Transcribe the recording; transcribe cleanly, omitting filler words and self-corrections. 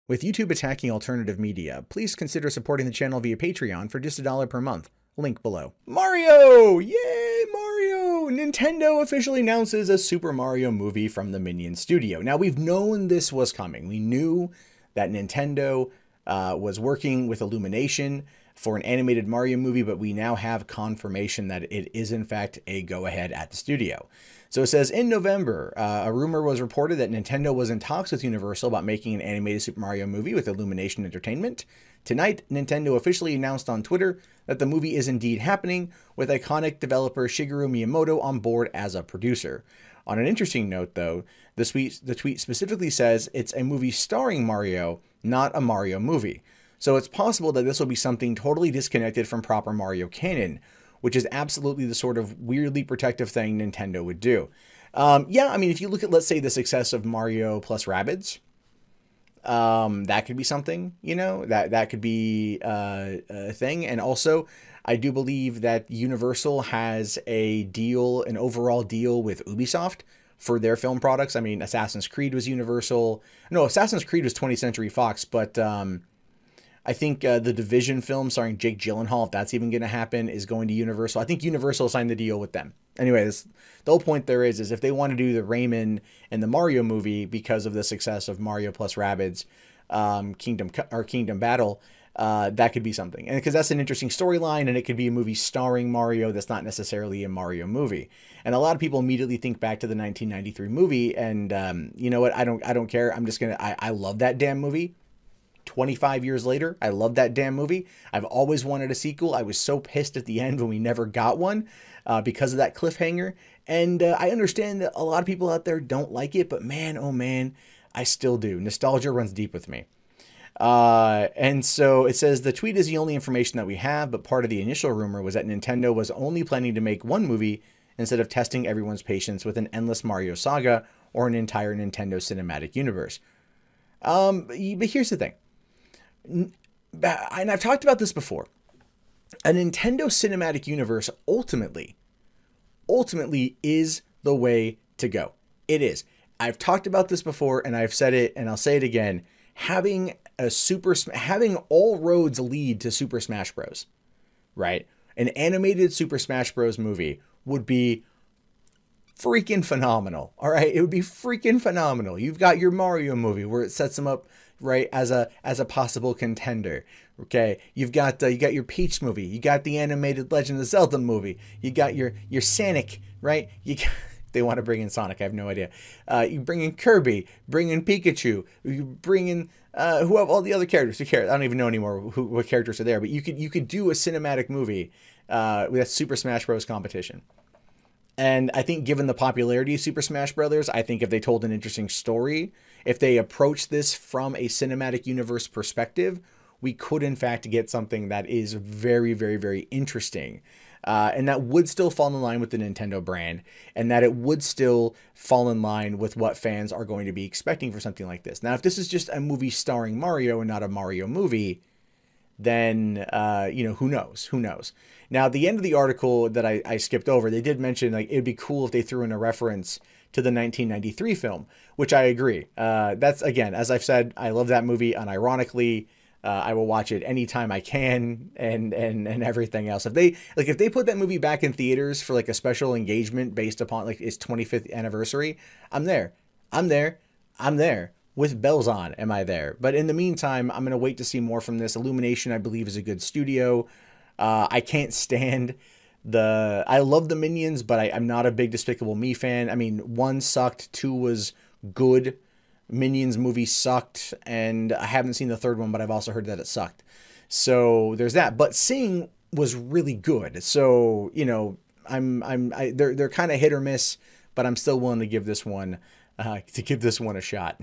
With YouTube attacking alternative media, please consider supporting the channel via Patreon for just $1 per month. Link below. Mario! Yay, Mario! Nintendo officially announces a Super Mario movie from the Minions studio. Now, we've known this was coming. We knew that Nintendo was working with Illumination for an animated Mario movie, but we now have confirmation that it is in fact a go-ahead at the studio. So it says, in November, a rumor was reported that Nintendo was in talks with Universal about making an animated Super Mario movie with Illumination Entertainment. Tonight, Nintendo officially announced on Twitter that the movie is indeed happening, with iconic developer Shigeru Miyamoto on board as a producer. On an interesting note, though, the tweet specifically says it's a movie starring Mario, not a Mario movie. So it's possible that this will be something totally disconnected from proper Mario canon, which is absolutely the sort of weirdly protective thing Nintendo would do. Yeah, I mean, if you look at, let's say, the success of Mario plus Rabbids, that could be something, you know, that could be a thing. And also, I do believe that Universal has a deal, an overall deal with Ubisoft for their film products. I mean, Assassin's Creed was Universal. No, Assassin's Creed was 20th Century Fox, but I think the Division film starring Jake Gyllenhaal, if that's even going to happen, is going to Universal. I think Universal signed the deal with them. Anyway, the whole point there is if they want to do the Rayman and the Mario movie because of the success of Mario plus Rabbids, Kingdom Battle, that could be something. And because that's an interesting storyline, and it could be a movie starring Mario that's not necessarily a Mario movie. And a lot of people immediately think back to the 1993 movie, and you know what? I don't care. I'm just gonna. I love that damn movie. 25 years later, I love that damn movie. I've always wanted a sequel. I was so pissed at the end when we never got one because of that cliffhanger. And I understand that a lot of people out there don't like it, but man, oh man, I still do. Nostalgia runs deep with me. And so it says the tweet is the only information that we have, but part of the initial rumor was that Nintendo was only planning to make one movie instead of testing everyone's patience with an endless Mario saga or an entire Nintendo cinematic universe. But here's the thing. And I've talked about this before. A Nintendo cinematic universe ultimately is the way to go. It is. I've talked about this before, and I've said it, and I'll say it again. Having all roads lead to Super Smash Bros. Right? An animated Super Smash Bros. Movie would be freaking phenomenal. All right, it would be freaking phenomenal. You've got your Mario movie where it sets them up right as a possible contender. Okay, you've got your Peach movie, you got the animated Legend of Zelda movie, you got your Sonic, right? They want to bring in Sonic, I have no idea. You bring in Kirby, bring in Pikachu, you bring in who have all the other characters. Who cares? I don't even know anymore what characters are there. But you could do a cinematic movie with a Super Smash Bros. Competition. And I think given the popularity of Super Smash Brothers, I think if they told an interesting story, if they approach this from a cinematic universe perspective, we could in fact get something that is very, very, very interesting. And that would still fall in line with the Nintendo brand, and that it would still fall in line with what fans are going to be expecting for something like this. Now, if this is just a movie starring Mario and not a Mario movie, then, you know, who knows? Who knows? Now, at the end of the article that I skipped over, they did mention, like, it'd be cool if they threw in a reference to the 1993 film, which I agree. That's, again, as I've said, I love that movie unironically. I will watch it anytime I can, and everything else. If they put that movie back in theaters for like a special engagement based upon like its 25th anniversary, I'm there. With bells on, am I there? But in the meantime, I'm going to wait to see more from this. Illumination, I believe, is a good studio. I can't stand I love the Minions, but I'm not a big Despicable Me fan. I mean, 1 sucked, 2 was good. Minions movie sucked, and I haven't seen the 3rd one, but I've also heard that it sucked. So there's that. But Sing was really good. So, you know, they're kind of hit or miss, but I'm still willing to give this one a shot.